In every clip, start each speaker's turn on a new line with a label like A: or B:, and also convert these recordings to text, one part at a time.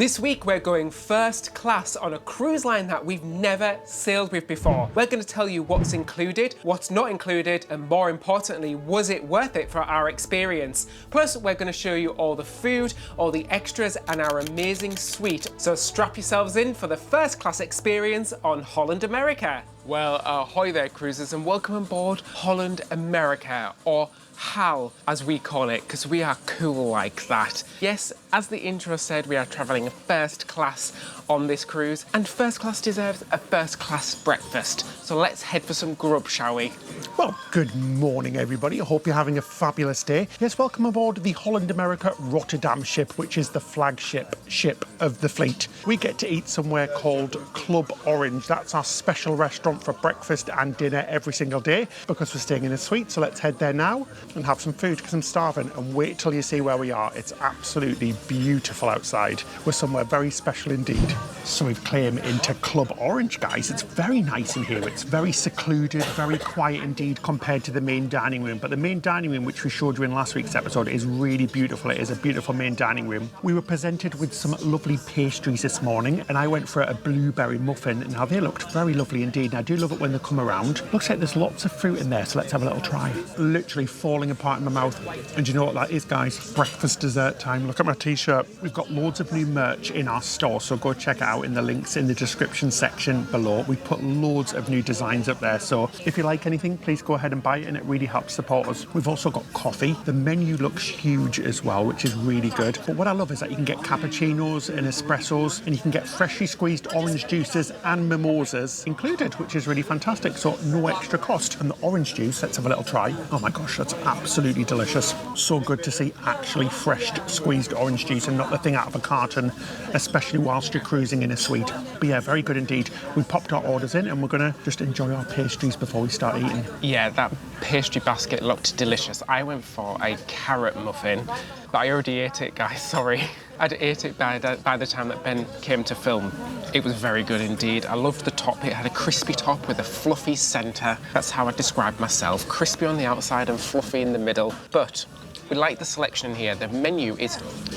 A: This week we're going first class on a cruise line that we've never sailed with before. We're going to tell you what's included, what's not included, and more importantly, was it worth it for our experience? Plus, we're going to show you all the food, all the extras, and our amazing suite. So strap yourselves in for the first class experience on Holland America. Well, ahoy there cruisers, and welcome aboard Holland America, or HAL as we call it, because we are cool like that. Yes, as the intro said, we are travelling first class on this cruise, and first class deserves a first class breakfast. So let's head for some grub, shall we?
B: Well, good morning everybody. I hope you're having a fabulous day. Yes, welcome aboard the Holland America Rotterdam ship, which is the flagship ship of the fleet. We get to eat somewhere called Club Orange. That's our special restaurant for breakfast and dinner every single day because we're staying in a suite. So let's head there now and have some food because I'm starving, and wait till you see where we are. It's absolutely beautiful outside. We're somewhere very special indeed. So we've claimed into Club Orange, guys. It's very nice in here. It's very secluded, very quiet indeed compared to the main dining room. But the main dining room, which we showed you in last week's episode, is really beautiful. It is a beautiful main dining room. We were presented with some lovely pastries this morning, and I went for a blueberry muffin. Now, they looked very lovely indeed, and I do love it when they come around. Looks like there's lots of fruit in there, so let's have a little try. Literally falling apart in my mouth. And do you know what that is, guys? Breakfast dessert time. Look at my t-shirt. We've got loads of new merch in our store, so go check it out in the links in the description section below. We put loads of new designs up there, so if you like anything, please go ahead and buy it, and it really helps support us. We've also got coffee. The menu looks huge as well, which is really good. But what I love is that you can get cappuccinos and espressos, and you can get freshly squeezed orange juices and mimosas included, which is really fantastic, so no extra cost. And the orange juice, let's have a little try. Oh my gosh, that's absolutely delicious. So good to see actually fresh squeezed orange juice and not the thing out of a carton, especially whilst you're cruising in a suite. But yeah, very good indeed. We popped our orders in and we're gonna just enjoy our pastries before we start eating.
A: Yeah, that pastry basket looked delicious. I went for a carrot muffin, but I already ate it, guys, sorry. I'd ate it by the time that Ben came to film. It was very good indeed. I loved the top. It had a crispy top with a fluffy centre. That's how I describe myself. Crispy on the outside and fluffy in the middle. But we like the selection here. The menu is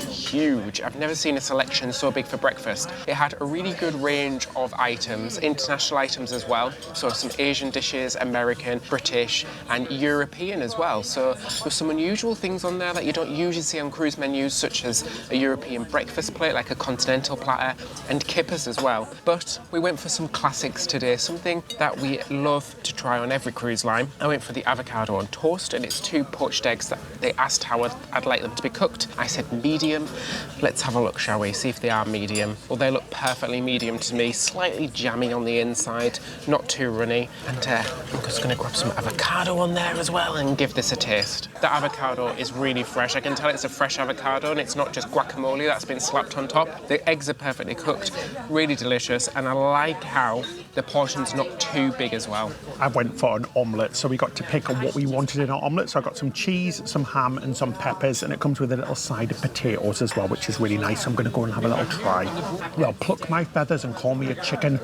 A: huge. I've never seen a selection so big for breakfast. It had a really good range of items, international items as well. So some Asian dishes, American, British, and European as well. So there's some unusual things on there that you don't usually see on cruise menus, such as a European breakfast plate, like a continental platter, and kippers as well. But we went for some classics today, something that we love to try on every cruise line. I went for the avocado on toast, and it's 2 poached eggs that they asked how I'd like them to be cooked. I said medium. Let's have a look, shall we? See if they are medium. Well, they look perfectly medium to me. Slightly jammy on the inside, not too runny. And I'm just going to grab some avocado on there as well and give this a taste. The avocado is really fresh. I can tell it's a fresh avocado and it's not just guacamole that's been slapped on top. The eggs are perfectly cooked, really delicious, and I like how the portion's not too big as well.
B: I went for an omelette, so we got to pick on what we wanted in our omelette. So I got some cheese, some ham, and some peppers, and it comes with a little side of potatoes as well, which is really nice. So I'm going to go and have a little try. Well, pluck my feathers and call me a chicken.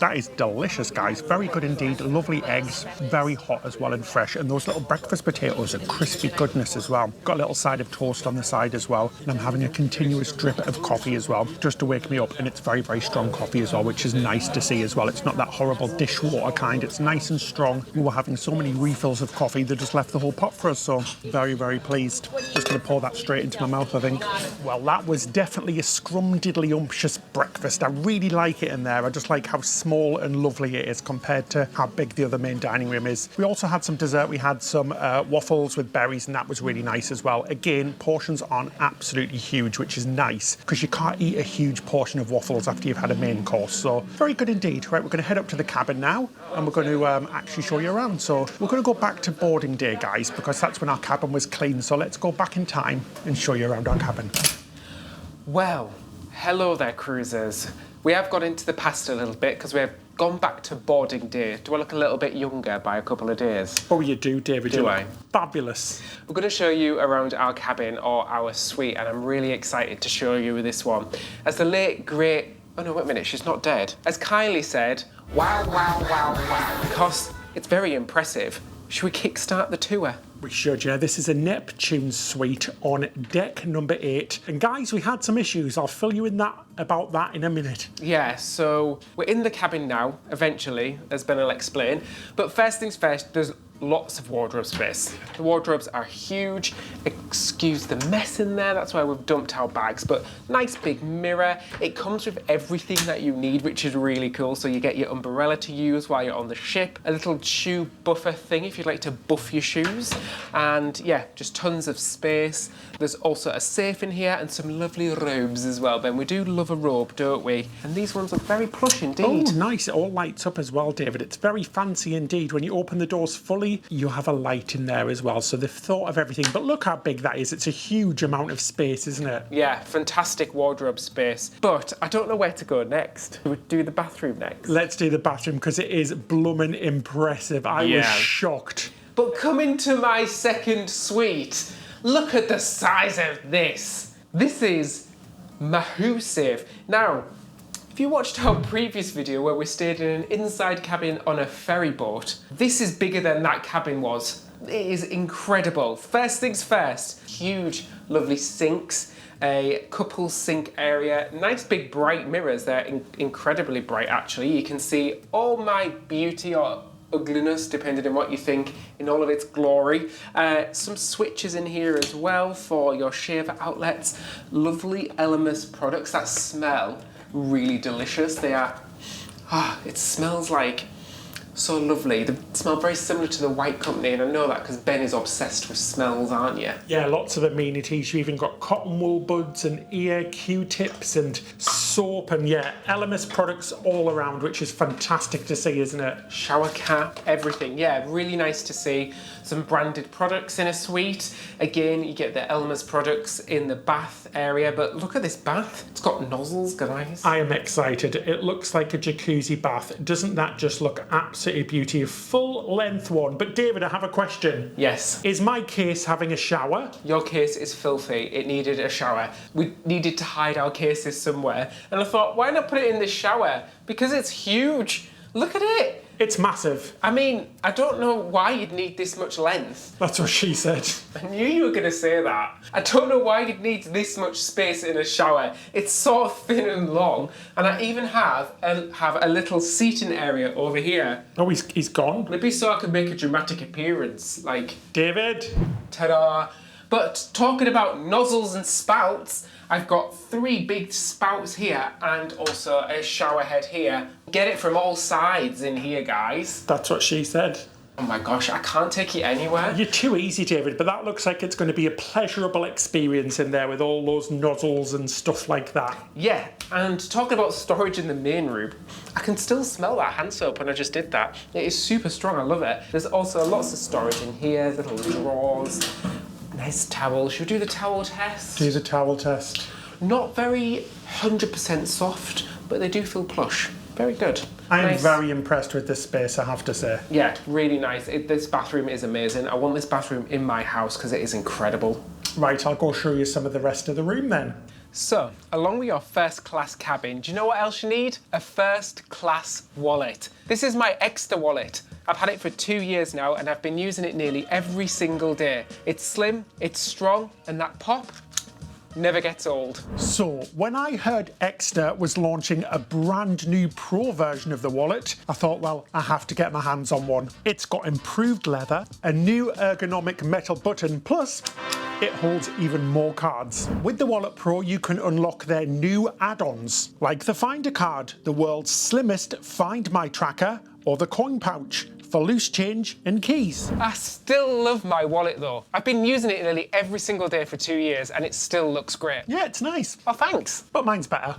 B: That is delicious, guys. Very good indeed. Lovely eggs, very hot as well and fresh. And those little breakfast potatoes are crispy goodness as well. Got a little side of toast on the side as well. And I'm having a continuous drip of coffee as well, just to wake me up. And it's very, very strong coffee as well, which is nice to see as well. It's not that horrible dishwater kind. It's nice and strong. We were having so many refills of coffee, they just left the whole pot for us. So very, very pleased. Just going to pour that straight into my mouth, I think. Well, that was definitely a scrumdiddly-umptious breakfast. I really like it in there. I just like how small and lovely it is compared to how big the other main dining room is. We also had some dessert. We had some waffles with berries, and that was really nice as well. Again, portions aren't absolutely huge, which is nice because you can't eat a huge portion of waffles after you've had a main course. So very good indeed. Right, we're going to head up to the cabin now, and we're going to actually show you around. So we're going to go back to boarding day, guys, because that's when our cabin was clean. So let's go back in time and show you around our cabin.
A: Well, hello there, cruisers. We have got into the past a little bit because we have gone back to boarding day. Do I look a little bit younger by a couple of days?
B: Oh, you do, David.
A: Do
B: you
A: I?
B: Look fabulous.
A: We're going to show you around our cabin or our suite, and I'm really excited to show you this one. As the late, great... Oh, no, wait a minute, she's not dead. As Kylie said, wow, wow, wow, wow. Because it's very impressive. Should we kickstart the tour?
B: We should, yeah. This is a Neptune Suite on deck number 8. And guys, we had some issues. I'll fill you in about that in a minute.
A: Yeah, so we're in the cabin now, eventually, as Ben will explain. But first things first, there's lots of wardrobe space. The wardrobes are huge. Excuse the mess in there, that's why we've dumped our bags, but nice big mirror. It comes with everything that you need, which is really cool. So you get your umbrella to use while you're on the ship, a little shoe buffer thing if you'd like to buff your shoes, and yeah, just tons of space. There's also a safe in here and some lovely robes as well, Ben. We do love a robe, don't we? And these ones look very plush indeed.
B: Oh, nice. It all lights up as well, David. It's very fancy indeed. When you open the doors fully, you have a light in there as well. So they've thought of everything. But look how big that is. It's a huge amount of space, isn't it?
A: Yeah, fantastic wardrobe space. But I don't know where to go next. We do the bathroom next.
B: Let's do the bathroom because it is bloomin' impressive. I was shocked.
A: But coming to my second suite, look at the size of this. This is massive. Now, if you watched our previous video where we stayed in an inside cabin on a ferry boat, this is bigger than that cabin was. It is incredible. First things first, huge, lovely sinks, a couple sink area, nice big bright mirrors. They're incredibly bright actually. You can see all my beauty or ugliness, depending on what you think, in all of its glory. Some switches in here as well for your shaver outlets. Lovely Elemis products that smell really delicious. They are, it smells like so lovely. They smell very similar to the White Company, and I know that because Ben is obsessed with smells, aren't you?
B: Yeah, lots of amenities. You even got cotton wool buds and ear Q-tips and soap and yeah, Elemis products all around, which is fantastic to see, isn't it?
A: Shower cap, everything. Yeah, really nice to see. Some branded products in a suite. Again, you get the Elemis products in the bath area, but look at this bath. It's got nozzles, guys.
B: I am excited. It looks like a jacuzzi bath. Doesn't that just look absolutely beauty? A full length one. But David, I have a question.
A: Yes.
B: Is my case having a shower?
A: Your case is filthy. It needed a shower. We needed to hide our cases somewhere. And I thought, why not put it in the shower? Because it's huge. Look at it.
B: It's massive.
A: I mean, I don't know why you'd need this much length.
B: That's what she said.
A: I knew you were going to say that. I don't know why you'd need this much space in a shower. It's so thin and long. And I even have a little seating area over here.
B: Oh, he's gone.
A: Maybe so I can make a dramatic appearance. Like,
B: David.
A: ta-da. But talking about nozzles and spouts, I've got 3 big spouts here and also a shower head here. Get it from all sides in here, guys.
B: That's what she said.
A: Oh my gosh, I can't take it anywhere.
B: You're too easy, David, but that looks like it's going to be a pleasurable experience in there with all those nozzles and stuff like that.
A: Yeah, and talking about storage in the main room, I can still smell that hand soap when I just did that. It is super strong, I love it. There's also lots of storage in here, little drawers. Nice towel. Should we do the towel test?
B: Do the towel test.
A: Not very 100% soft, but they do feel plush. Very good.
B: I am very impressed with this space, I have to say.
A: Yeah, really nice. This bathroom is amazing. I want this bathroom in my house because it is incredible.
B: Right, I'll go show you some of the rest of the room then.
A: So, along with your first class cabin, do you know what else you need? A first class wallet. This is my Exeter wallet. I've had it for 2 years now and I've been using it nearly every single day. It's slim, it's strong, and that pop never gets old.
B: So, when I heard Exeter was launching a brand new pro version of the wallet, I thought, well, I have to get my hands on one. It's got improved leather, a new ergonomic metal button, plus it holds even more cards. With the Wallet Pro, you can unlock their new add-ons, like the Finder card, the world's slimmest Find My tracker, or the coin pouch for loose change and keys.
A: I still love my wallet though. I've been using it nearly every single day for 2 years and it still looks great.
B: Yeah, it's nice.
A: Oh, thanks.
B: But mine's better.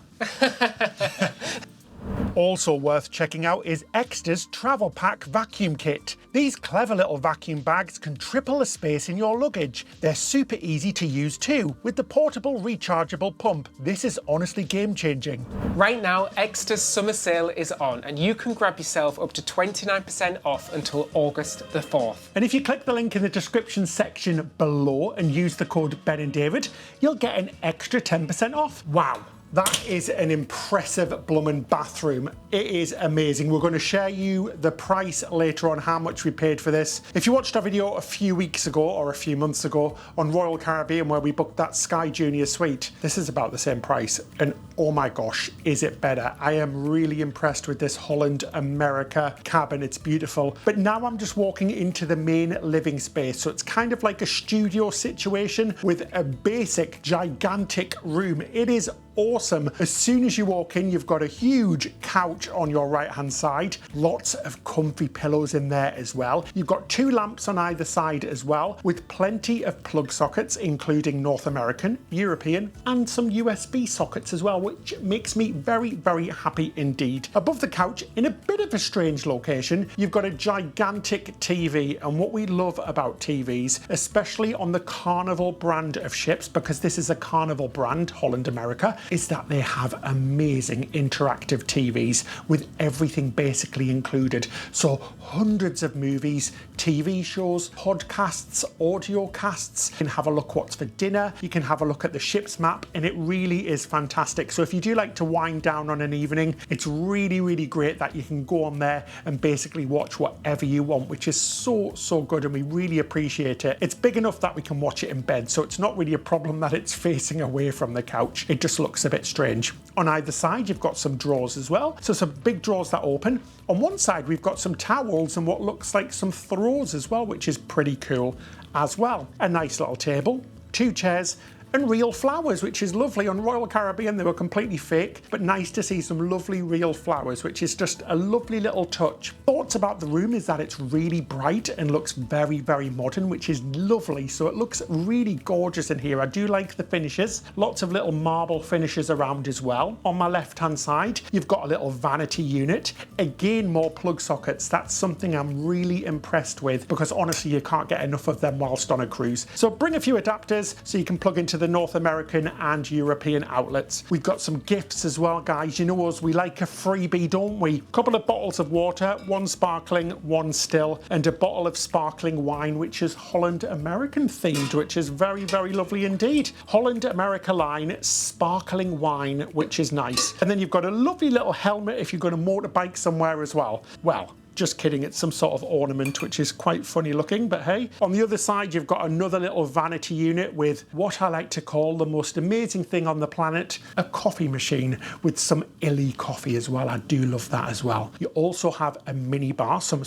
B: Also worth checking out is Exeter's Travel Pack Vacuum Kit. These clever little vacuum bags can triple the space in your luggage. They're super easy to use too, with the portable rechargeable pump. This is honestly game-changing.
A: Right now, Exeter's summer sale is on and you can grab yourself up to 29% off until August the 4th.
B: And if you click the link in the description section below and use the code Ben and David, you'll get an extra 10% off. Wow. That is an impressive blooming bathroom. It is amazing. We're going to share you the price later on, how much we paid for this. If you watched our video a few weeks ago or a few months ago on Royal Caribbean where we booked that Sky Junior Suite, this is about the same price. And oh my gosh, is it better? I am really impressed with this Holland America cabin. It's beautiful. But now I'm just walking into the main living space. So it's kind of like a studio situation with a basic gigantic room. It is awesome. As soon as you walk in, you've got a huge couch on your right hand side, lots of comfy pillows in there as well. You've got 2 lamps on either side as well, with plenty of plug sockets, including North American, European, and some USB sockets as well, which makes me very, very happy indeed. Above the couch, in a bit of a strange location, you've got a gigantic TV. And what we love about TVs, especially on the Carnival brand of ships, because this is a Carnival brand, Holland America, is that they have amazing interactive TVs with everything basically included. So hundreds of movies, TV shows, podcasts, audio casts. You can have a look what's for dinner. You can have a look at the ship's map, and it really is fantastic. So if you do like to wind down on an evening, it's really, really great that you can go on there and basically watch whatever you want, which is so good, and we really appreciate it. It's big enough that we can watch it in bed, so it's not really a problem that it's facing away from the couch. It just looks a bit strange. On either side, you've got some drawers as well. So some big drawers that open. On one side, we've got some towels and what looks like some throws as well, which is pretty cool as well. A nice little table, 2 chairs, and real flowers, which is lovely. On Royal Caribbean, they were completely fake, but nice to see some lovely real flowers, which is just a lovely little touch. Thoughts about the room is that it's really bright and looks very, very modern, which is lovely. So it looks really gorgeous in here. I do like the finishes. Lots of little marble finishes around as well. On my left-hand side, you've got a little vanity unit. Again, more plug sockets. That's something I'm really impressed with, because honestly, you can't get enough of them whilst on a cruise. So bring a few adapters so you can plug into the North American and European outlets. We've got some gifts as well, guys. You know us, we like a freebie, don't we? Couple of bottles of water, 1 sparkling, 1 still, and a bottle of sparkling wine, which is Holland American themed, which is very, very lovely indeed. Holland America Line sparkling wine, which is nice. And then you've got a lovely little helmet if you're going to motorbike somewhere as well. Well, just kidding, it's some sort of ornament, which is quite funny looking, but hey. On the other side, you've got another little vanity unit with what I like to call the most amazing thing on the planet, a coffee machine with some illy coffee as well. I do love that as well. You also have a mini bar, some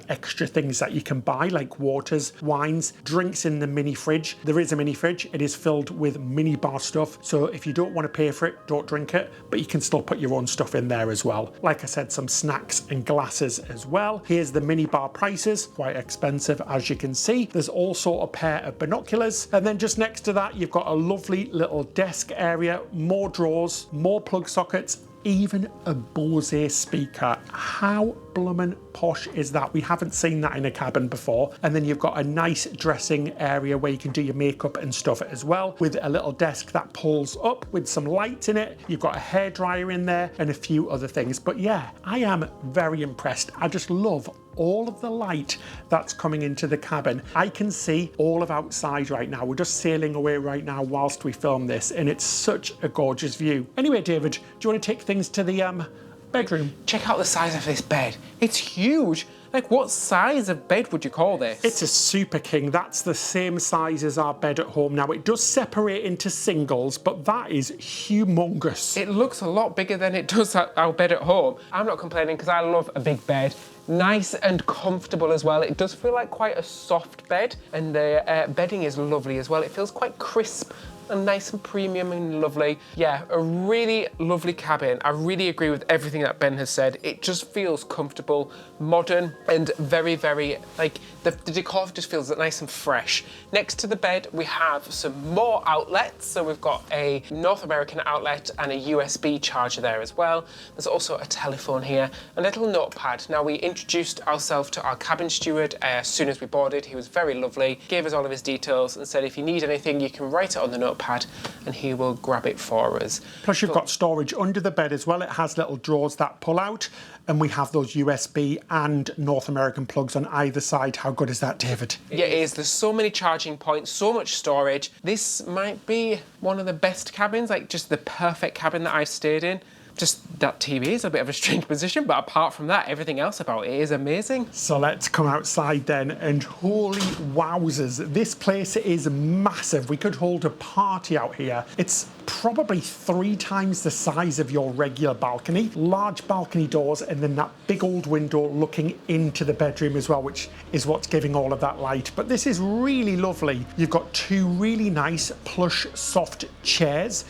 B: extra things that you can buy, like waters, wines, drinks in the mini fridge. There is a mini fridge. It is filled with mini bar stuff. So if you don't want to pay for it, don't drink it, but you can still put your own stuff in there as well. Like I said, some snacks and glasses as well. Here's the mini bar prices, quite expensive as you can see. There's also a pair of binoculars, and then just next to that you've got a lovely little desk area, more drawers, more plug sockets, even a Bose speaker. How bloomin' posh is that? We haven't seen that in a cabin before. And then you've got a nice dressing area where you can do your makeup and stuff as well, with a little desk that pulls up with some lights in it. You've got a hairdryer in there and a few other things. But yeah, I am very impressed. I just love all of the light that's coming into the cabin. I can see all of outside right now. We're just sailing away right now whilst we film this, and it's such a gorgeous view. Anyway, David, do you want to take things to the bedroom?
A: Check out the size of this bed. It's huge. Like, what size of bed would you call this?
B: It's a Super King. That's the same size as our bed at home. Now, it does separate into singles, but that is humongous.
A: It looks a lot bigger than it does at our bed at home. I'm not complaining because I love a big bed. Nice and comfortable as well. It does feel like quite a soft bed, and the bedding is lovely as well. It feels quite crisp and nice and premium and lovely. Yeah, a really lovely cabin. I really agree with everything that Ben has said. It just feels comfortable, modern, and very, very, like, the decor just feels nice and fresh. Next to the bed, we have some more outlets. So we've got a North American outlet and a USB charger there as well. There's also a telephone here, a little notepad. Now, we introduced ourselves to our cabin steward as soon as we boarded. He was very lovely, gave us all of his details and said, if you need anything, you can write it on the notepad notepad and he will grab it for us.
B: Plus you've got storage under the bed as well. It has little drawers that pull out, and we have those USB and North American plugs on either side. How good is that, David?
A: Yeah, it is. There's so many charging points, so much storage. This might be one of the best cabins, like just the perfect cabin that I've stayed in. Just that TV is a bit of a strange position, but apart from that, everything else about it is amazing.
B: So let's come outside then, and holy wowzers, this place is massive. We could hold a party out here. It's probably 3 times the size of your regular balcony. Large balcony doors, and then that big old window looking into the bedroom as well, which is what's giving all of that light. But this is really lovely. You've got 2 really nice plush soft chairs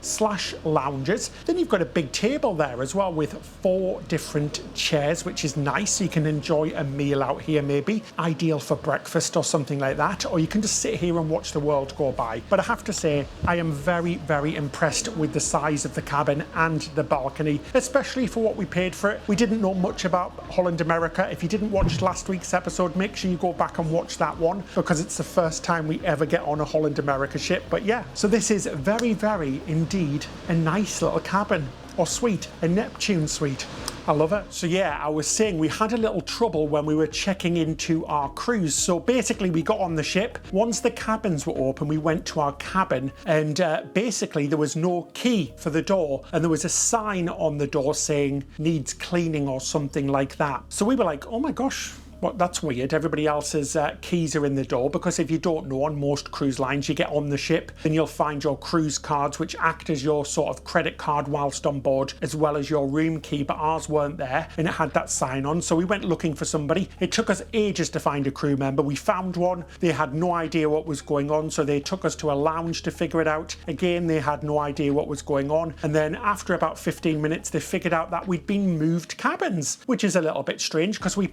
B: / lounges. Then you've got a big table there as well with 4 different chairs, which is nice. So you can enjoy a meal out here, maybe ideal for breakfast or something like that, or you can just sit here and watch the world go by. But I have to say, I am very, very impressed with the size of the cabin and the balcony, especially for what we paid for it. We didn't know much about Holland America. If you didn't watch last week's episode, make sure you go back and watch that one, because it's the first time we ever get on a Holland America ship. But yeah, so this is very, very indeed a nice little cabin. Or suite, a Neptune Suite. I love it. So yeah, I was saying we had a little trouble when we were checking into our cruise. So basically we got on the ship. Once the cabins were open, we went to our cabin, and basically there was no key for the door, and there was a sign on the door saying needs cleaning or something like that. So we were like, oh my gosh, well, that's weird. Everybody else's keys are in the door, because if you don't know, on most cruise lines, you get on the ship and you'll find your cruise cards, which act as your sort of credit card whilst on board, as well as your room key, but ours weren't there and it had that sign on. So we went looking for somebody. It took us ages to find a crew member. We found one. They had no idea what was going on, so they took us to a lounge to figure it out. Again, they had no idea what was going on. And then after about 15 minutes, they figured out that we'd been moved cabins, which is a little bit strange, because we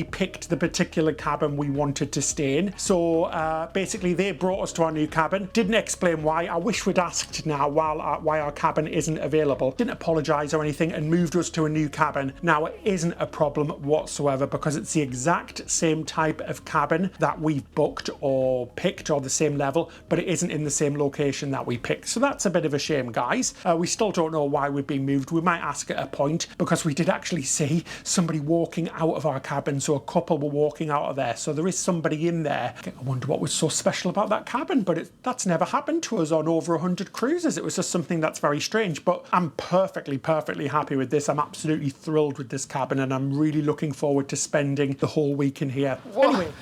B: picked the particular cabin we wanted to stay in. So basically they brought us to our new cabin, didn't explain why. I wish we'd asked now why our cabin isn't available. Didn't apologise or anything, and moved us to a new cabin. Now it isn't a problem whatsoever, because it's the exact same type of cabin that we've booked or picked, or the same level, but it isn't in the same location that we picked. So that's a bit of a shame, guys. We still don't know why we've been moved. We might ask at a point, because we did actually see somebody walking out of our cabin. So a couple were walking out of there, so there is somebody in there. I wonder what was so special about that cabin, but that's never happened to us on over 100 cruises. It was just something that's very strange. But I'm perfectly happy with this. I'm absolutely thrilled with this cabin, and I'm really looking forward to spending the whole week in here.
A: Whoa.
B: Anyway,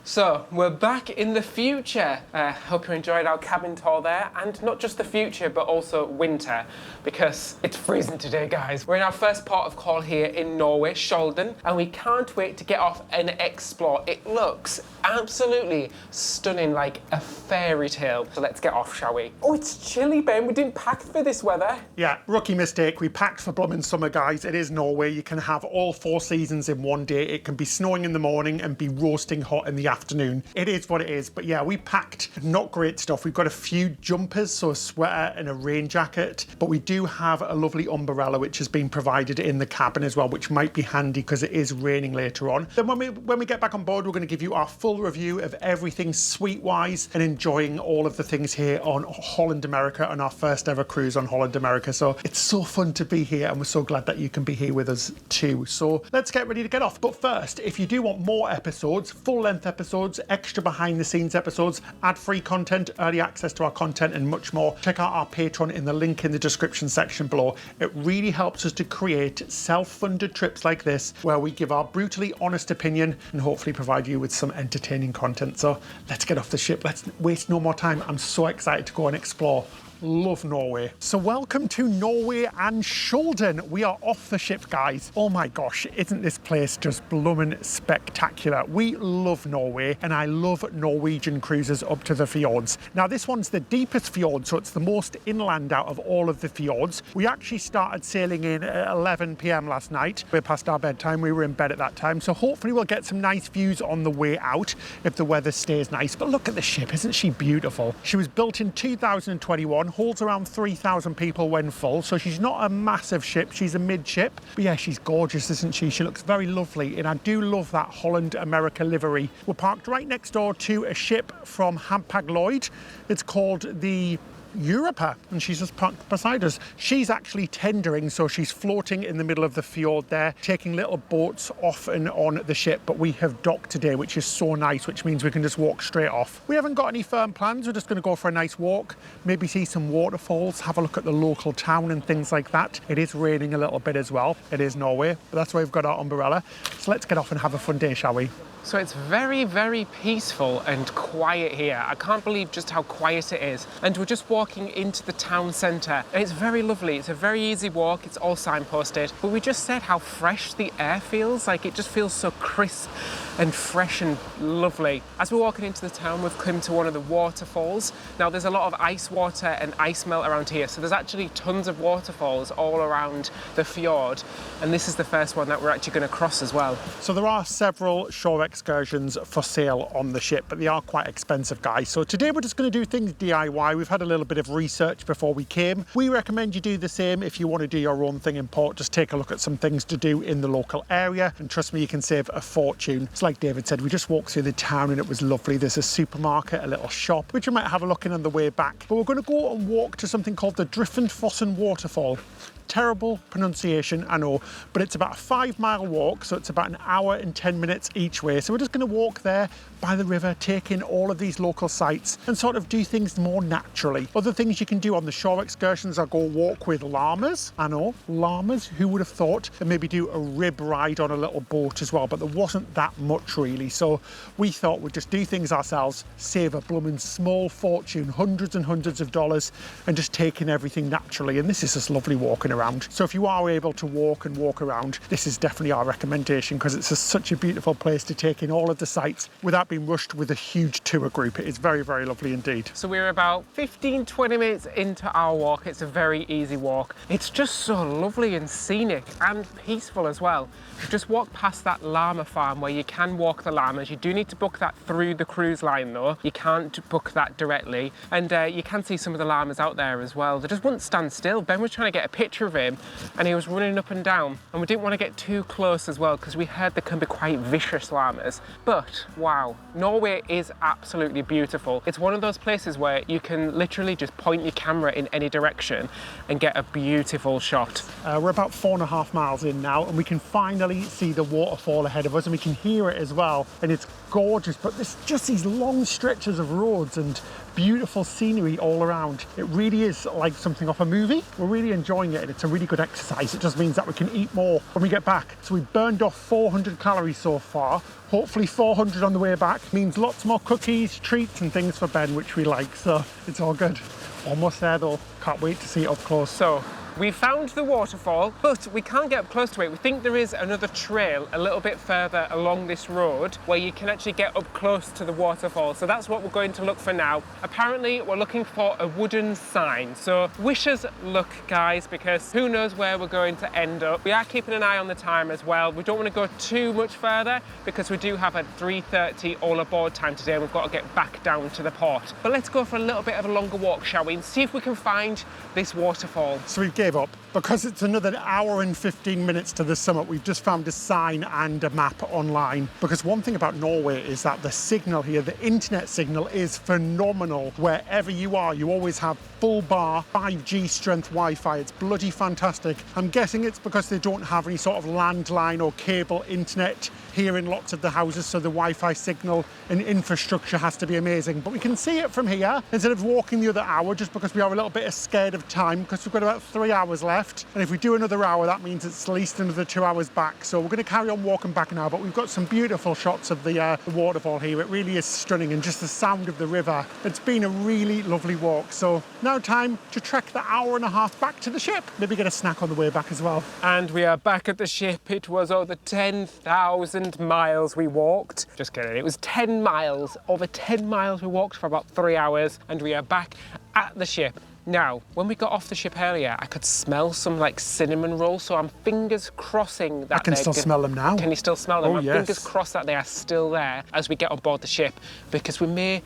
A: so we're back in the future. Hope you enjoyed our cabin tour there, and not just the future, but also winter, because it's freezing today, guys. We're in our first port of call here in Norway, Skjolden, and we can't wait to get off and explore. It looks absolutely stunning, like a fairy tale. So let's get off, shall we? Oh, it's chilly, Ben. We didn't pack for this weather.
B: Yeah, rookie mistake. We packed for blooming summer, guys. It is Norway. You can have all 4 seasons in one day. It can be snowing in the morning and be roasting hot in the afternoon. It is what it is. But yeah, we packed not great stuff. We've got a few jumpers, so a sweater and a rain jacket, but we do have a lovely umbrella which has been provided in the cabin as well, which might be handy because it is raining later on. Then when we get back on board, we're going to give you our full review of everything suite wise, and enjoying all of the things here on Holland America, on our first ever cruise on Holland America. So it's so fun to be here, and we're so glad that you can be here with us too. So let's get ready to get off. But first, if you do want more episodes, full length episodes, extra behind the scenes episodes, ad-free content, early access to our content, and much more, check out our Patreon in the link in the description section below. It really helps us to create self-funded trips like this, where we give our brutally honest opinion and hopefully provide you with some entertaining content. So let's get off the ship. Let's waste no more time. I'm so excited to go and explore. Love Norway. So welcome to Norway and Skjolden. We are off the ship, guys. Oh my gosh, isn't this place just bloomin' spectacular? We love Norway, and I love Norwegian cruises up to the fjords. Now this one's the deepest fjord, so it's the most inland out of all of the fjords. We actually started sailing in at 11 p.m. last night. We're past our bedtime. We were in bed at that time, so hopefully we'll get some nice views on the way out if the weather stays nice. But look at the ship, isn't she beautiful? She was built in 2021, holds around 3,000 people when full, so she's not a massive ship, she's a mid-ship. But yeah, she's gorgeous, isn't she? She looks very lovely, and I do love that Holland America livery. We're parked right next door to a ship from Hapag-Lloyd. It's called the Europa, and she's just parked beside us. She's actually tendering, so she's floating in the middle of the fjord there, taking little boats off and on the ship, but we have docked today, which is so nice, which means we can just walk straight off. We haven't got any firm plans. We're just going to go for a nice walk, maybe see some waterfalls, have a look at the local town and things like that. It is raining a little bit as well. It is Norway, but that's why we've got our umbrella. So let's get off and have a fun day, shall we?
A: So it's very, very peaceful and quiet here. I can't believe just how quiet it is. And we're just walking into the town centre. And it's very lovely. It's a very easy walk. It's all signposted. But we just said how fresh the air feels. Like, it just feels so crisp and fresh and lovely. As we're walking into the town, we've come to one of the waterfalls. Now, there's a lot of ice water and ice melt around here. So there's actually tons of waterfalls all around the fjord. And this is the first one that we're actually going to cross as well.
B: So there are several shore excursions for sale on the ship, but they are quite expensive, guys. So today we're just going to do things DIY. We've had a little bit of research before we came. We recommend you do the same if you want to do your own thing in port. Just take a look at some things to do in the local area, and trust me, you can save a fortune. It's like David said, we just walked through the town and it was lovely. There's a supermarket, a little shop, which we might have a look in on the way back. But we're going to go and walk to something called the Driftenfossen waterfall. Terrible pronunciation, I know, but it's about a 5-mile walk, so it's about an hour and 10 minutes each way. So we're just going to walk there by the river, take in all of these local sites and sort of do things more naturally. Other things you can do on the shore excursions are go walk with llamas. I know, llamas, who would have thought? And maybe do a rib ride on a little boat as well, but there wasn't that much really. So we thought we'd just do things ourselves, save a blooming small fortune, hundreds and hundreds of dollars, and just take in everything naturally. And this is just lovely walking around. So if you are able to walk and walk around, this is definitely our recommendation, because it's such a beautiful place to take in all of the sights without being rushed with a huge tour group. It is very, very lovely indeed.
A: So we're about 15-20 minutes into our walk. It's a very easy walk. It's just so lovely and scenic and peaceful as well. We've just walked past that llama farm where you can walk the llamas. You do need to book that through the cruise line though. You can't book that directly. And you can see some of the llamas out there as well. They just wouldn't stand still. Ben was trying to get a picture of him and he was running up and down. And we didn't want to get too close as well because we heard they can be quite vicious llamas. But wow, Norway is absolutely beautiful. It's one of those places where you can literally just point your camera in any direction and get a beautiful shot.
B: We're about 4.5 miles in now, and we can finally see the waterfall ahead of us, and we can hear it as well, and it's gorgeous. But there's just these long stretches of roads and beautiful scenery all around. It really is like something off a movie. We're really enjoying it, and it's a really good exercise. It just means that we can eat more when we get back. So we've burned off 400 calories so far. Hopefully 400 on the way back. Means lots more cookies, treats and things for Ben, which we like, so it's all good. Almost there though. Can't wait to see it up close.
A: So we found the waterfall, but we can't get up close to it. We think there is another trail a little bit further along this road where you can actually get up close to the waterfall. So that's what we're going to look for now. Apparently, we're looking for a wooden sign. So wish us luck, guys, because who knows where we're going to end up. We are keeping an eye on the time as well. We don't want to go too much further because we do have a 3:30 all aboard time today. We've got to get back down to the port. But let's go for a little bit of a longer walk, shall we? And see if we can find this waterfall.
B: So we've gave up because it's another hour and 15 minutes to the summit. We've just found a sign and a map online, because one thing about Norway is that the signal here, the internet signal, is phenomenal. Wherever you are, you always have full bar 5G strength Wi-Fi. It's bloody fantastic. I'm guessing it's because they don't have any sort of landline or cable internet here in lots of the houses, so the Wi-Fi signal and infrastructure has to be amazing. But we can see it from here instead of walking the other hour, just because we are a little bit scared of time, because we've got about 3 hours left, and if we do another hour, that means it's at least another 2 hours back. So we're going to carry on walking back now, but we've got some beautiful shots of the waterfall here. It really is stunning, and just the sound of the river. It's been a really lovely walk. So now time to trek the hour and a half back to the ship. Maybe get a snack on the way back as well.
A: And we are back at the ship. It was over 10,000 miles we walked. Just kidding, it was 10 miles. Over 10 miles we walked for about 3 hours, and we are back at the ship. Now, when we got off the ship earlier, I could smell some like cinnamon rolls, so I'm fingers crossing that
B: I can still smell them now.
A: Can you still smell them?
B: Oh,
A: I'm
B: yes.
A: fingers crossed that they are still there as we get on board the ship, because we may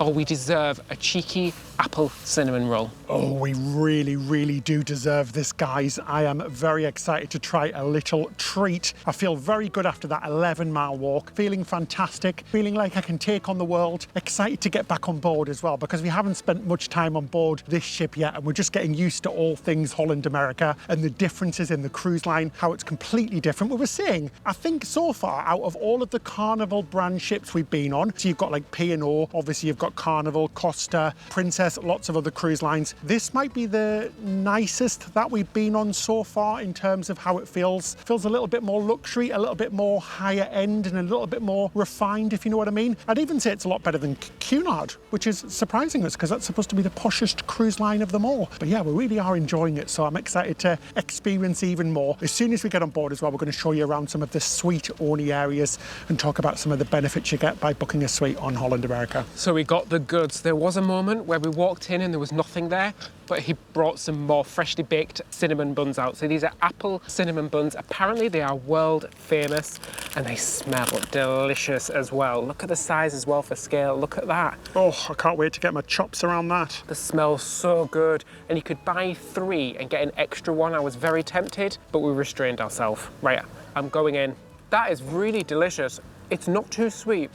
A: Oh, we deserve a cheeky apple cinnamon roll.
B: Oh, we really, really do deserve this, guys. I am very excited to try a little treat. I feel very good after that 11-mile walk, feeling fantastic, feeling like I can take on the world. Excited to get back on board as well, because we haven't spent much time on board this ship yet, and we're just getting used to all things Holland America and the differences in the cruise line, how it's completely different. We were saying, I think so far, out of all of the Carnival brand ships we've been on, so you've got like P&O, obviously you've got Carnival, Costa, Princess, lots of other cruise lines. This might be the nicest that we've been on so far in terms of how it feels. Feels a little bit more luxury, a little bit more higher end, and a little bit more refined, if you know what I mean. I'd even say it's a lot better than Cunard, which is surprising us because that's supposed to be the poshest cruise line of them all. But yeah, we really are enjoying it, so I'm excited to experience even more. As soon as we get on board as well, we're going to show you around some of the suite-only areas and talk about some of the benefits you get by booking a suite on Holland America.
A: So we got the goods. There was a moment where we walked in and there was nothing there, but he brought some more freshly baked cinnamon buns out. So these are apple cinnamon buns. Apparently they are world famous and they smell delicious as well. Look at the size as well for scale. Look at that.
B: Oh, I can't wait to get my chops around that.
A: The smell's so good. And you could buy 3 and get an extra one. I was very tempted, but we restrained ourselves. Right, I'm going in. That is really delicious. It's not too sweet.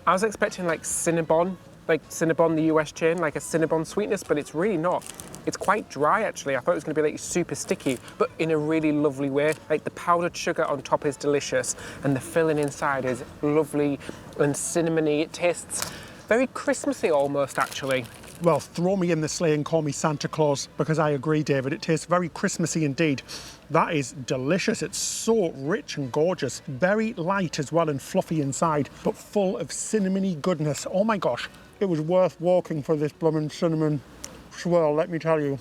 A: I was expecting like Cinnabon, the US chain, like a Cinnabon sweetness, but it's really not. It's quite dry, actually. I thought it was going to be like super sticky, but in a really lovely way. Like the powdered sugar on top is delicious, and the filling inside is lovely and cinnamony. It tastes very Christmassy almost, actually.
B: Well, throw me in the sleigh and call me Santa Claus, because I agree, David. It tastes very Christmassy indeed. That is delicious. It's so rich and gorgeous. Very light as well and fluffy inside, but full of cinnamony goodness. Oh my gosh, it was worth walking for this blooming cinnamon swirl, let me tell you.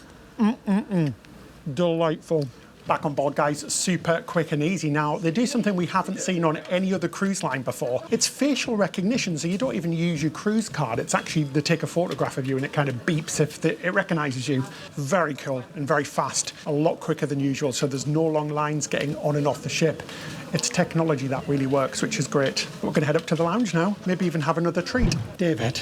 B: Delightful. Back on board, guys, super quick and easy. Now, they do something we haven't seen on any other cruise line before. It's facial recognition, so you don't even use your cruise card. It's actually, they take a photograph of you and it kind of beeps if it recognises you. Very cool and very fast, a lot quicker than usual, so there's no long lines getting on and off the ship. It's technology that really works, which is great. We're going to head up to the lounge now, maybe even have another treat. David,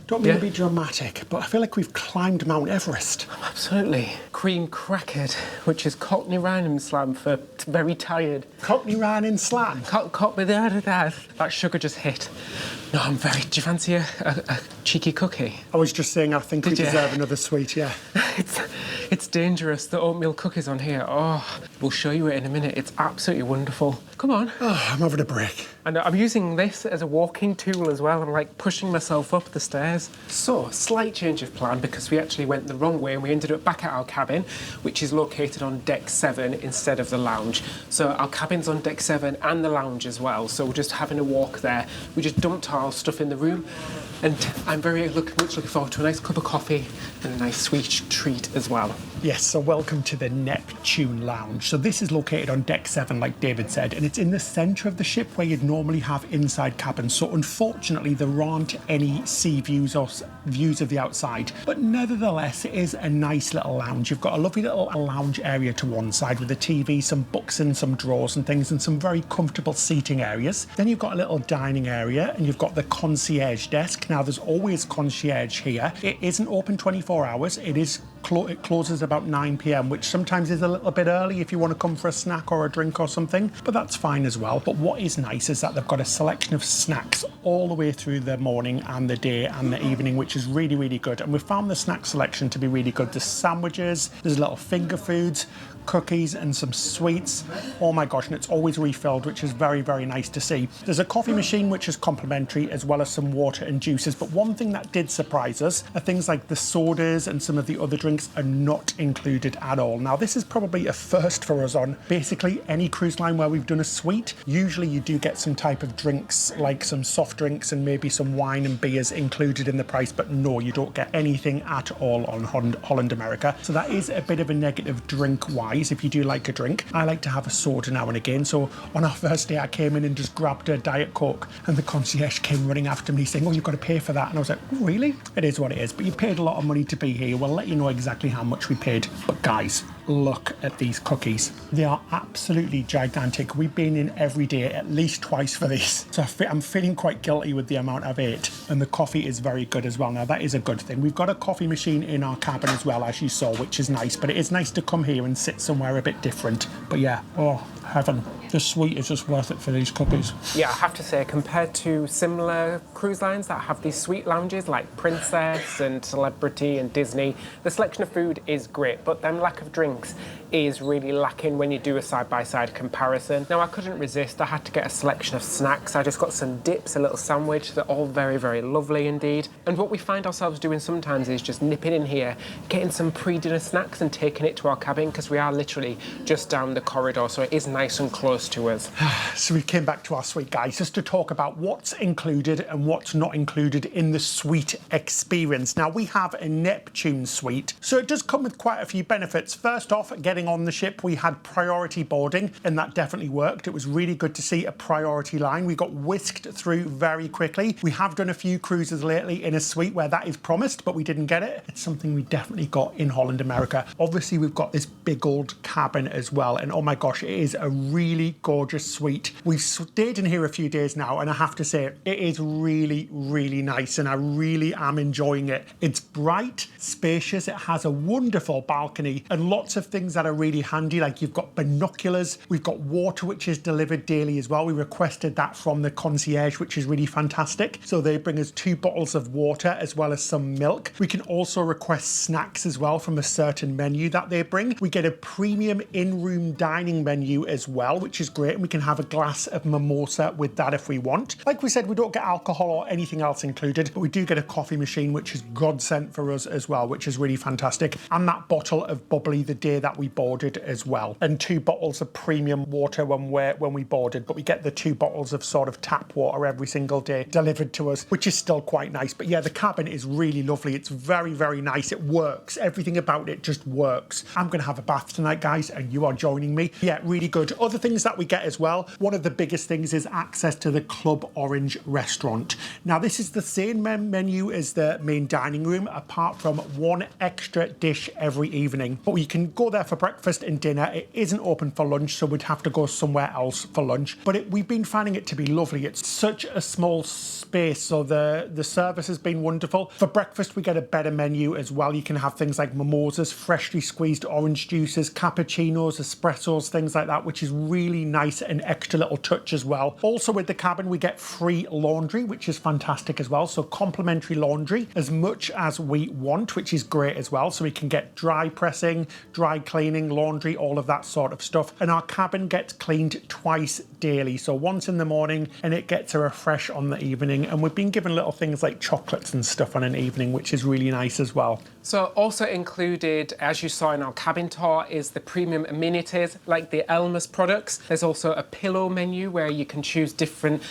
B: don't mean to be dramatic, but I feel like we've climbed Mount Everest.
A: Absolutely. Cream crackered, which is Cockney rhyming slang for very tired.
B: Cockney rhyming slang?
A: That sugar just hit. No, I'm very... Do you fancy a cheeky cookie?
B: I was just saying I think we deserve another sweet, yeah.
A: It's dangerous, the oatmeal cookies on here. Oh, we'll show you it in a minute. It's absolutely wonderful. Come on.
B: Oh, I'm having a break.
A: And I'm using this as a walking tool as well. I'm like pushing myself up the stairs. So, slight change of plan because we actually went the wrong way and we ended up back at our cabin, which is located on deck 7 instead of the lounge. So our cabin's on deck 7 and the lounge as well. So we're just having a walk there. We just dumped our stuff in the room. And I'm very much looking forward to a nice cup of coffee and a nice sweet treat as well.
B: Yes, so welcome to the Neptune Lounge. So this is located on deck 7, like David said, and it's in the centre of the ship where you'd normally have inside cabins. So unfortunately, there aren't any sea views or views of the outside. But nevertheless, it is a nice little lounge. You've got a lovely little lounge area to one side with a TV, some books and some drawers and things, and some very comfortable seating areas. Then you've got a little dining area, and you've got the concierge desk. Now, there's always concierge here. It isn't open 24 hours. It closes about 9 p.m, which sometimes is a little bit early if you want to come for a snack or a drink or something, but that's fine as well. But what is nice is that they've got a selection of snacks all the way through the morning and the day and the evening, which is really, really good. And we've found the snack selection to be really good. There's sandwiches, there's little finger foods, cookies and some sweets. Oh my gosh, and it's always refilled, which is very, very nice to see. There's a coffee machine, which is complimentary, as well as some water and juices. But one thing that did surprise us are things like the sodas and some of the other drinks are not included at all. Now, this is probably a first for us on basically any cruise line where we've done a suite. Usually you do get some type of drinks, like some soft drinks and maybe some wine and beers included in the price, but no, you don't get anything at all on Holland America. So that is a bit of a negative drink-wise. If you do like a drink, I like to have a soda now and again. So on our first day, I came in and just grabbed a Diet Coke, and the concierge came running after me saying, "Oh, you've got to pay for that." And I was like, "Really?" It is what it is, but you paid a lot of money to be here. We'll let you know exactly how much we paid. But guys, look at these cookies. They are absolutely gigantic. We've been in every day at least twice for these. So I'm feeling quite guilty with the amount I've ate. And the coffee is very good as well. Now that is a good thing. We've got a coffee machine in our cabin as well, as you saw, which is nice. But it is nice to come here and sit somewhere a bit different. But yeah, oh, heaven. The suite is just worth it for these cookies.
A: Yeah, I have to say, compared to similar cruise lines that have these suite lounges like Princess and Celebrity and Disney, the selection of food is great, but then lack of drinks is really lacking when you do a side-by-side comparison. Now, I couldn't resist. I had to get a selection of snacks. I just got some dips, a little sandwich. They're all very, very lovely indeed. And what we find ourselves doing sometimes is just nipping in here, getting some pre-dinner snacks and taking it to our cabin, because we are literally just down the corridor, so it is nice and close to us.
B: So we came back to our suite, guys, just to talk about what's included and what's not included in the suite experience. Now, we have a Neptune Suite, so it does come with quite a few benefits. First off, getting on the ship, we had priority boarding, and that definitely worked. It was really good to see a priority line. We got whisked through very quickly. We have done a few cruises lately in a suite where that is promised, but we didn't get it. It's something we definitely got in Holland America. Obviously, we've got this big old cabin as well, and oh my gosh, it is a really gorgeous suite. We've stayed in here a few days now, and I have to say, it is really, really nice, and I really am enjoying it. It's bright, spacious, it has a wonderful balcony, and lots of things that are really handy, like you've got binoculars, we've got water which is delivered daily as well. We requested that from the concierge, which is really fantastic. So they bring us 2 bottles of water as well as some milk. We can also request snacks as well from a certain menu that they bring. We get a premium in-room dining menu as well, which is great, and we can have a glass of mimosa with that if we want. Like we said, we don't get alcohol or anything else included, but we do get a coffee machine, which is godsend for us as well, which is really fantastic. And that bottle of bubbly the day that we boarded as well, and 2 bottles of premium water when we boarded, but we get the 2 bottles of sort of tap water every single day delivered to us, which is still quite nice. But yeah, the cabin is really lovely. It's very, very nice. It works. Everything about it just works. I'm going to have a bath tonight, guys, and you are joining me. Yeah, really good. Other things that we get as well, one of the biggest things is access to the Club Orange restaurant. Now, this is the same menu as the main dining room, apart from 1 extra dish every evening. But we can go there for breakfast and dinner. It isn't open for lunch, so we'd have to go somewhere else for lunch. But we've been finding it to be lovely. It's such a small space, so the service has been wonderful. For breakfast, we get a better menu as well. You can have things like mimosas, freshly squeezed orange juices, cappuccinos, espressos, things like that, which is really nice, an extra little touch as well. Also with the cabin, we get free laundry, which is fantastic as well. So complimentary laundry as much as we want, which is great as well. So we can get dry pressing, dry cleaning, laundry, all of that sort of stuff. And our cabin gets cleaned twice daily. So once in the morning, and it gets a refresh on the evening. And we've been given little things like chocolates and stuff on an evening, which is really nice as well.
A: So also included, as you saw in our cabin tour, is the premium amenities like the Elmer's products. There's also a pillow menu where you can choose different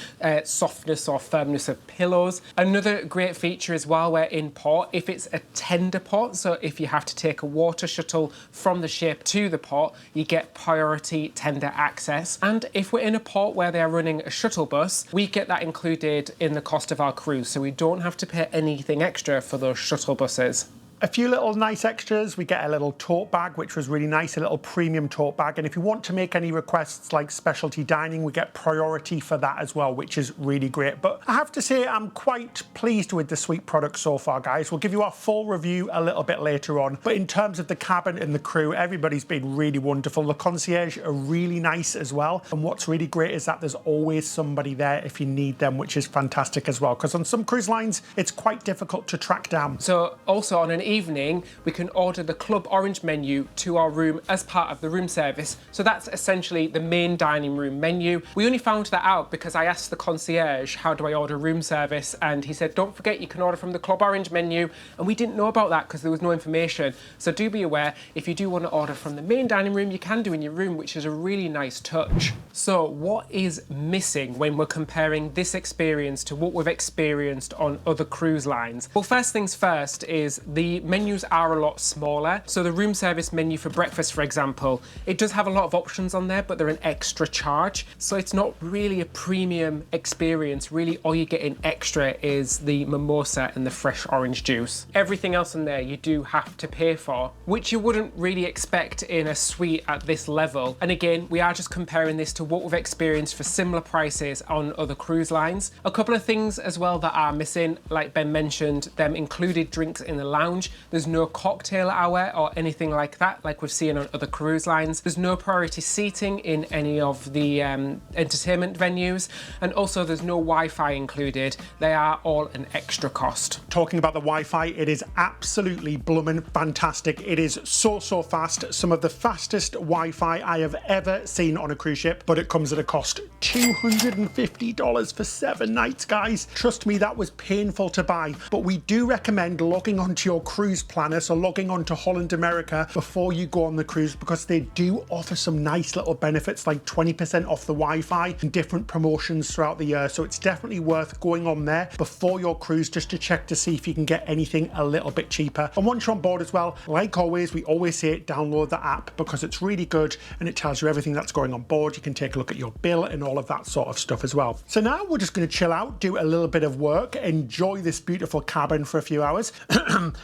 A: softness or firmness of pillows. Another great feature as well, where in port, if it's a tender port, so if you have to take a water shuttle from the ship to the port, you get priority tender access. And if we're in a port where they're running a shuttle bus, we get that included in the cost of our cruise, so we don't have to pay anything extra for those shuttle buses.
B: A few little nice extras. We get a little tote bag, which was really nice, a little premium tote bag. And if you want to make any requests like specialty dining, we get priority for that as well, which is really great. But I have to say, I'm quite pleased with the suite product so far, guys. We'll give you our full review a little bit later on. But in terms of the cabin and the crew, everybody's been really wonderful. The concierge are really nice as well. And what's really great is that there's always somebody there if you need them, which is fantastic as well. Because on some cruise lines, it's quite difficult to track down.
A: So also on an evening, we can order the Club Orange menu to our room as part of the room service. So that's essentially the main dining room menu. We only found that out because I asked the concierge, how do I order room service? And he said, don't forget, you can order from the Club Orange menu. And we didn't know about that because there was no information. So do be aware, if you do want to order from the main dining room, you can do in your room, which is a really nice touch. So what is missing when we're comparing this experience to what we've experienced on other cruise lines? Well, first things first is the the menus are a lot smaller. So the room service menu for breakfast, for example, it does have a lot of options on there, but they're an extra charge. So it's not really a premium experience. Really, all you're getting extra is the mimosa and the fresh orange juice. Everything else in there you do have to pay for, which you wouldn't really expect in a suite at this level. And again, we are just comparing this to what we've experienced for similar prices on other cruise lines. A couple of things as well that are missing, like Ben mentioned, them included drinks in the lounge. There's no cocktail hour or anything like that, like we've seen on other cruise lines. There's no priority seating in any of the entertainment venues, and also there's no Wi-Fi included. They are all an extra cost.
B: Talking about the Wi-Fi, it is absolutely blooming fantastic. It is so fast, some of the fastest Wi-Fi I have ever seen on a cruise ship, but it comes at a cost. $250 for 7 nights, guys. Trust me, that was painful to buy, but we do recommend logging onto your cruise planner, so logging onto Holland America before you go on the cruise, because they do offer some nice little benefits like 20% off the Wi-Fi and different promotions throughout the year. So it's definitely worth going on there before your cruise just to check to see if you can get anything a little bit cheaper. And once you're on board as well, like always, we always say download the app because it's really good and it tells you everything that's going on board. You can take a look at your bill and all of that sort of stuff as well. So now we're just going to chill out, do a little bit of work, enjoy this beautiful cabin for a few hours,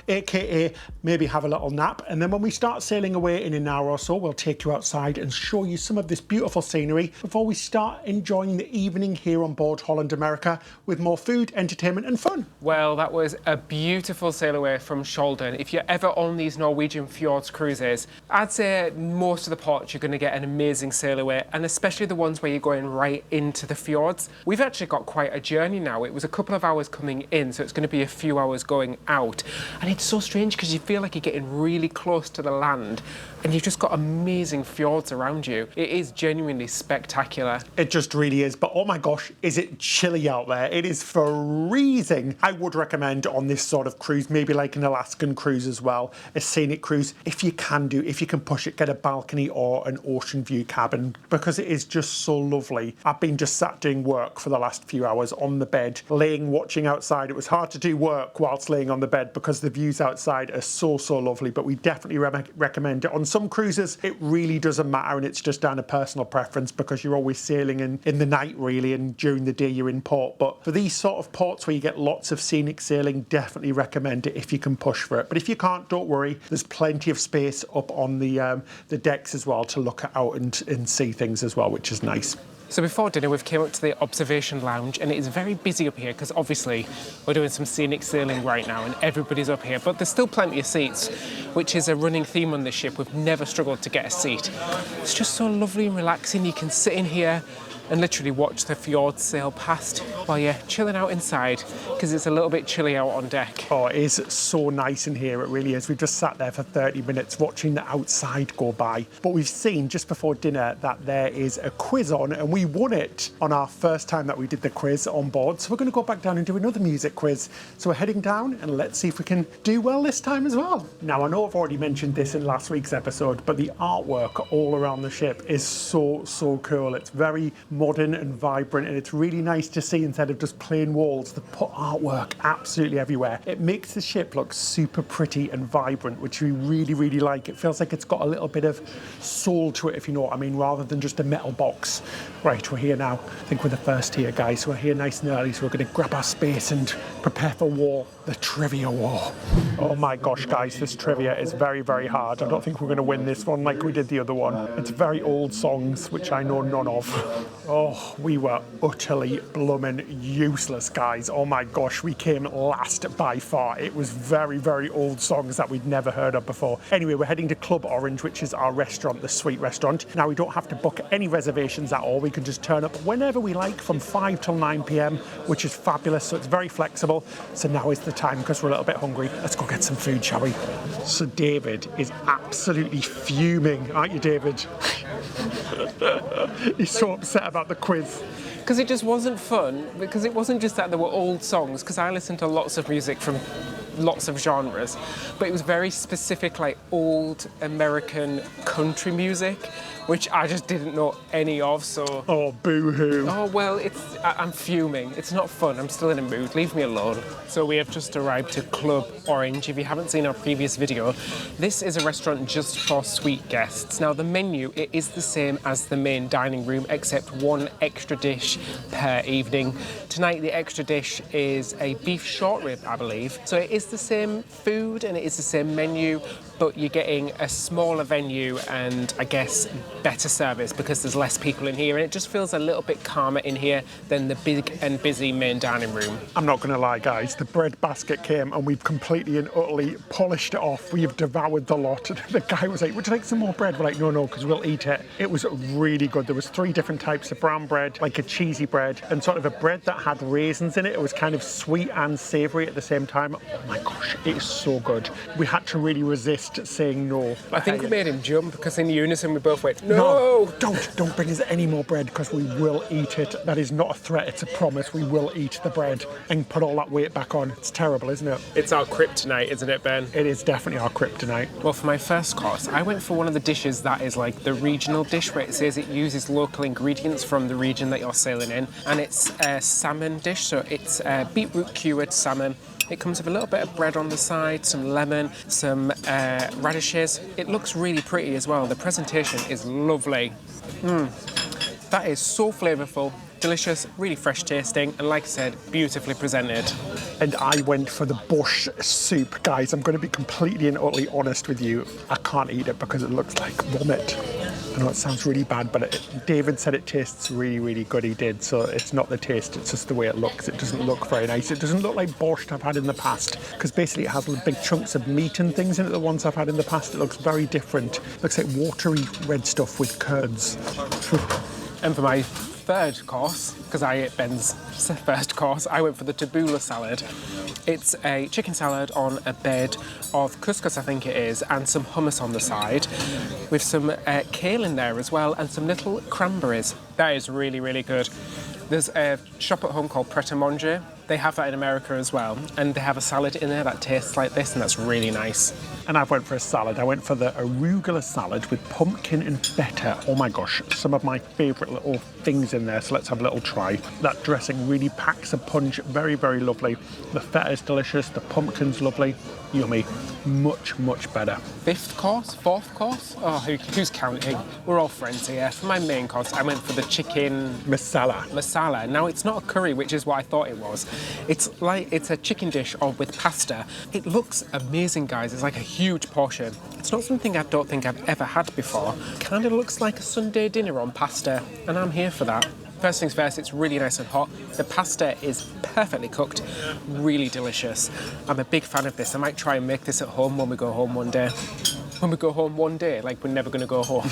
B: aka maybe have a little nap. And then when we start sailing away in an hour or so, we'll take you outside and show you some of this beautiful scenery before we start enjoying the evening here on board Holland America with more food, entertainment and fun.
A: Well, that was a beautiful sail away from Skjolden. If you're ever on these Norwegian fjords cruises, I'd say most of the ports you're going to get an amazing sail away, and especially the ones where you're going right into the fjords. We've actually got quite a journey now. It was a couple of hours coming in, so it's going to be a few hours going out. And it's so strange because you feel like you're getting really close to the land and you've just got amazing fjords around you. It is genuinely spectacular.
B: It just really is. But oh my gosh, is it chilly out there? It is freezing. I would recommend on this sort of cruise, maybe like an Alaskan cruise as well, a scenic cruise, if you can push it, get a balcony or an ocean view cabin, because it is just so lovely. I've been just sat doing work for the last few hours on the bed, laying, watching outside. It was hard to do work whilst laying on the bed because the views outside are so lovely, but we definitely recommend it. On some cruises, it really doesn't matter and it's just down to personal preference because you're always sailing in the night really, and during the day you're in port. But for these sort of ports where you get lots of scenic sailing, definitely recommend it if you can push for it. But if you can't, don't worry, there's plenty of space up on the decks as well to look out and see things as well, which is nice.
A: So before dinner, we've came up to the observation lounge and it is very busy up here because obviously we're doing some scenic sailing right now and everybody's up here, but there's still plenty of seats, which is a running theme on this ship. We've never struggled to get a seat. It's just so lovely and relaxing. You can sit in here and literally watch the fjords sail past while you're chilling out inside because it's a little bit chilly out on deck.
B: Oh, it is so nice in here, it really is. We've just sat there for 30 minutes watching the outside go by. But we've seen just before dinner that there is a quiz on and we won it on our first time that we did the quiz on board. So we're going to go back down and do another music quiz. So we're heading down and let's see if we can do well this time as well. Now, I know I've already mentioned this in last week's episode, but the artwork all around the ship is so cool. It's very modern and vibrant, and it's really nice to see instead of just plain walls, they put artwork absolutely everywhere. It makes the ship look super pretty and vibrant, which we really like. It feels like it's got a little bit of soul to it, if you know what I mean, rather than just a metal box. Right, we're here now. I think we're the first here, guys. So we're here nice and early, so we're going to grab our space and prepare for war, the trivia war. Oh my gosh, guys, this trivia is very hard. I don't think we're going to win this one like we did the other one. It's very old songs, which I know none of. Oh, we were utterly blooming useless, guys. Oh my gosh, we came last by far. It was very old songs that we'd never heard of before. Anyway, we're heading to Club Orange, which is our restaurant, the suite restaurant. Now, we don't have to book any reservations at all. We can just turn up whenever we like from 5 till 9 p.m, which is fabulous. So it's very flexible. So now is the time because we're a little bit hungry. Let's go get some food, shall we? So David is absolutely fuming, aren't you, David? He's so upset about the quiz.
A: Because it just wasn't fun, because it wasn't just that there were old songs, because I listened to lots of music from lots of genres, but it was very specific, like old American country music, which I just didn't know any of, so...
B: Oh, boo-hoo.
A: Oh, well, I'm fuming. It's not fun. I'm still in a mood. Leave me alone. So we have just arrived to Club Orange. If you haven't seen our previous video, this is a restaurant just for suite guests. Now, the menu, it is the same as the main dining room, except one extra dish per evening. Tonight, the extra dish is a beef short rib, I believe. So it is the same food and it is the same menu, but you're getting a smaller venue and, I guess, better service because there's less people in here, and it just feels a little bit calmer in here than the big and busy main dining room.
B: I'm not going to lie, guys, the bread basket came and we've completely and utterly polished it off. We've devoured the lot. The guy was like, would you like some more bread? We're like, no, because we'll eat it. It was really good. There was 3 different types of brown bread, like a cheesy bread, and sort of a bread that had raisins in it. It was kind of sweet and savoury at the same time. Oh my gosh, it is so good. We had to really resist saying no.
A: I think we made him jump because in unison we both went, no!
B: Don't bring us any more bread because we will eat it. That is not a threat, it's a promise. We will eat the bread and put all that weight back on. It's terrible, isn't it?
A: It's our kryptonite, isn't it, Ben?
B: It is definitely our kryptonite.
A: Well, for my first course, I went for one of the dishes that is like the regional dish, where it says it uses local ingredients from the region that you're sailing in, and it's a salmon dish, so it's beetroot cured salmon. It comes with a little bit of bread on the side, some lemon, some radishes. It looks really pretty as well. The presentation is lovely. That is so flavourful, delicious, really fresh tasting, and like I said, beautifully presented.
B: And I went for the bush soup. Guys, I'm going to be completely and utterly honest with you. I can't eat it because it looks like vomit. I know it sounds really bad, but David said it tastes really, really good. He did, so it's not the taste, it's just the way it looks. It doesn't look very nice. It doesn't look like borscht I've had in the past, because basically it has big chunks of meat and things in it, the ones I've had in the past. It looks very different. It looks like watery red stuff with curds.
A: And for my third course, because I ate Ben's first course, I went for the tabbouleh salad. It's a chicken salad on a bed of couscous, I think it is, and some hummus on the side, with some kale in there as well, and some little cranberries. That is really, really good. There's a shop at home called Pret a Manger. They have that in America as well, and they have a salad in there that tastes like this, and that's really nice.
B: And I went for a salad. I went for the arugula salad with pumpkin and feta. Oh my gosh, some of my favourite little things in there, so let's have a little try. That dressing really packs a punch, very, very lovely. The feta is delicious, the pumpkin's lovely, yummy, much, much better.
A: Fifth course? Fourth course? Oh, who's counting? We're all friends here. For my main course, I went for the chicken... Masala. Now, it's not a curry, which is what I thought it was. It's a chicken dish with pasta. It looks amazing, guys. It's like a huge portion. It's not something I don't think I've ever had before. Kind of looks like a Sunday dinner on pasta, and I'm here for that. First things first, it's really nice and hot. The pasta is perfectly cooked, really delicious. I'm a big fan of this. I might try and make this at home when we go home one day. When we go home one day, like we're never going to go home.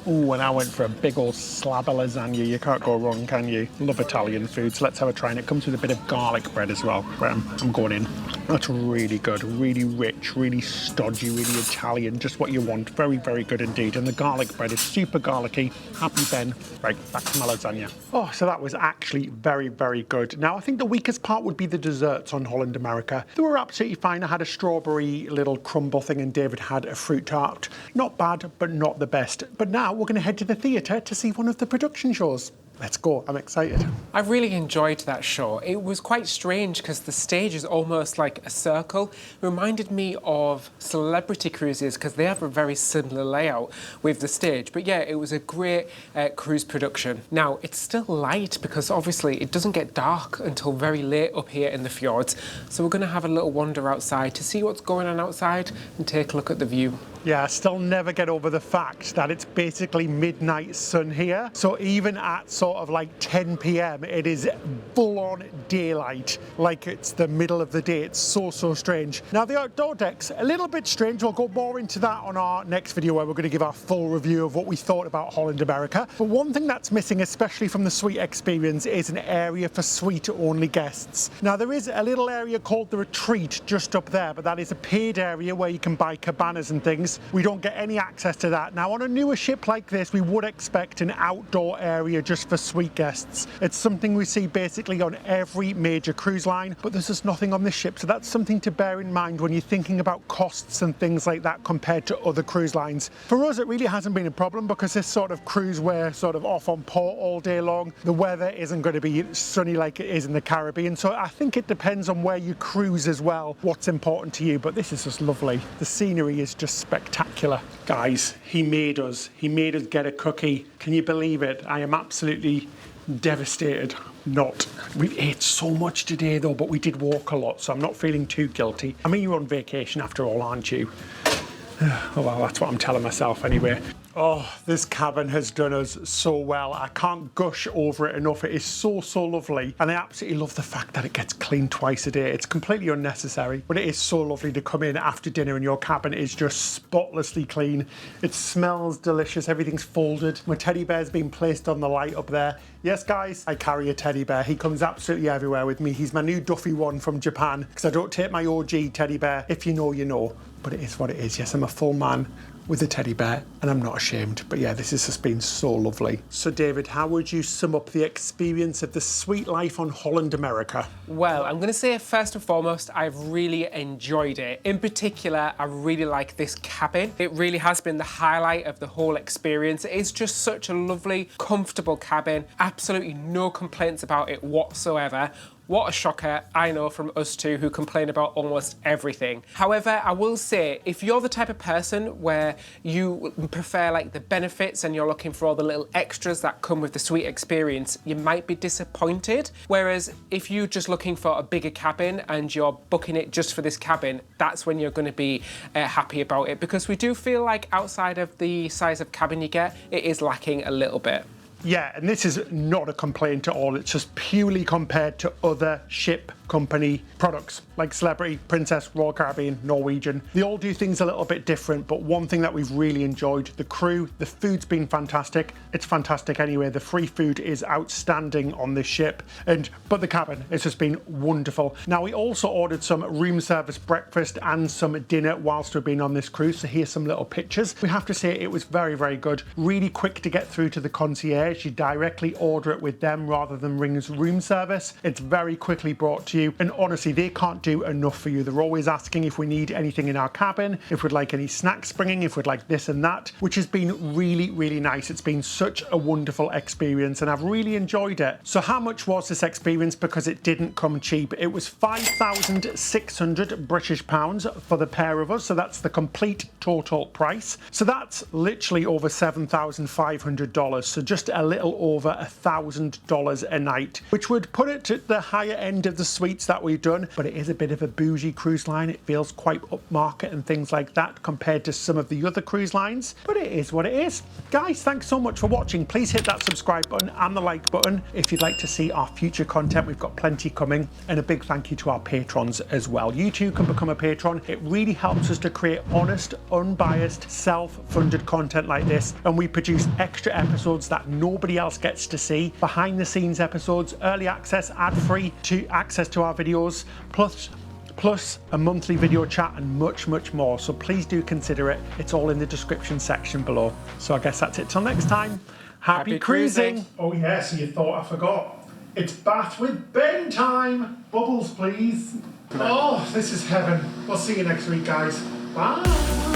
B: Ooh, and I went for a big old slab of lasagna. You can't go wrong, can you? Love Italian food, so let's have a try. And it comes with a bit of garlic bread as well. I'm going in. That's really good, really rich, really stodgy, really Italian, just what you want. Very, very good indeed. And the garlic bread is super garlicky. Happy Ben. Right, back to my lasagna. Oh, so that was actually very, very good. Now, I think the weakest part would be the desserts on Holland America. They were absolutely fine. I had a strawberry little crumble thing, and David had a fruit tart. Not bad, but not the best. But now we're going to head to the theatre to see one of the production shows. Let's go, I'm excited.
A: I really enjoyed that show. It was quite strange because the stage is almost like a circle. It reminded me of Celebrity Cruises because they have a very similar layout with the stage. But yeah, it was a great cruise production. Now, it's still light because obviously it doesn't get dark until very late up here in the fjords. So we're going to have a little wander outside to see what's going on outside and take a look at the view.
B: Yeah, I still never get over the fact that it's basically midnight sun here. So even at sort of like 10 p.m, it is full-on daylight, like it's the middle of the day. It's so, so strange. Now, the outdoor deck's a little bit strange. We'll go more into that on our next video where we're going to give our full review of what we thought about Holland America. But one thing that's missing, especially from the suite experience, is an area for suite-only guests. Now, there is a little area called the Retreat just up there, but that is a paid area where you can buy cabanas and things. terraces. We don't get any access to that. Now, on a newer ship like this, we would expect an outdoor area just for suite guests. It's something we see basically on every major cruise line, but there's just nothing on this ship. So that's something to bear in mind when you're thinking about costs and things like that compared to other cruise lines. For us, it really hasn't been a problem because this sort of cruise, we're sort of off on port all day long. The weather isn't going to be sunny like it is in the Caribbean. So I think it depends on where you cruise as well, what's important to you. But this is just lovely. The scenery is just spectacular. Guys, he made us get a cookie. Can you believe it? I am absolutely devastated. Not. We ate so much today though, but we did walk a lot, so I'm not feeling too guilty. I mean, you're on vacation after all, aren't you? Oh well, that's what I'm telling myself anyway. Oh, this cabin has done us so well. I can't gush over it enough. It is so, so lovely. And I absolutely love the fact that it gets cleaned twice a day. It's completely unnecessary, but it is so lovely to come in after dinner and your cabin is just spotlessly clean. It smells delicious. Everything's folded. My teddy bear's been placed on the light up there. Yes, guys, I carry a teddy bear. He comes absolutely everywhere with me. He's my new Duffy one from Japan because I don't take my OG teddy bear. If you know, you know. But it is what it is. Yes, I'm a full man with a teddy bear and I'm not ashamed. But yeah, this has just been so lovely. So David, how would you sum up the experience of the suite life on Holland America?
A: Well, I'm going to say first and foremost, I've really enjoyed it. In particular, I really like this cabin. It really has been the highlight of the whole experience. It is just such a lovely, comfortable cabin. Absolutely no complaints about it whatsoever. What a shocker, I know, from us two who complain about almost everything. However, I will say, if you're the type of person where you prefer like the benefits and you're looking for all the little extras that come with the suite experience, you might be disappointed. Whereas if you're just looking for a bigger cabin and you're booking it just for this cabin, that's when you're going to be happy about it, because we do feel like outside of the size of cabin you get, it is lacking a little bit.
B: Yeah, and this is not a complaint at all. It's just purely compared to other ship company products like Celebrity, Princess, Royal Caribbean, Norwegian. They all do things a little bit different, but one thing that we've really enjoyed, the crew, the food's been fantastic. It's fantastic anyway. The free food is outstanding on this ship, but the cabin, it's just been wonderful. Now, we also ordered some room service breakfast and some dinner whilst we've been on this cruise, so here's some little pictures. We have to say it was very, very good. Really quick to get through to the concierge. You directly order it with them rather than ring room service. It's very quickly brought to you, and honestly, they can't do enough for you. They're always asking if we need anything in our cabin, if we'd like any snacks bringing, if we'd like this and that, which has been really, really nice. It's been such a wonderful experience and I've really enjoyed it. So how much was this experience? Because it didn't come cheap. It was £5,600 British pounds for the pair of us. So that's the complete total price. So that's literally over $7,500. So just a little over $1,000 a night, which would put it to the higher end of the suites that we've done, but it is a bit of a bougie cruise line. It feels quite upmarket and things like that compared to some of the other cruise lines, but it is what it is. Guys, thanks so much for watching. Please hit that subscribe button and the like button if you'd like to see our future content. We've got plenty coming, and a big thank you to our patrons as well. You too can become a patron. It really helps us to create honest, unbiased, self-funded content like this, and we produce extra episodes that nobody else gets to see, behind the scenes episodes, early access, ad-free to access to our videos, plus a monthly video chat and much, much more. So please do consider it. It's all in the description section below. So I guess that's it till next time. Happy cruising. Oh yes, you thought I forgot. It's bath with Ben time. Bubbles, please. Oh, this is heaven. We'll see you next week, guys. Bye.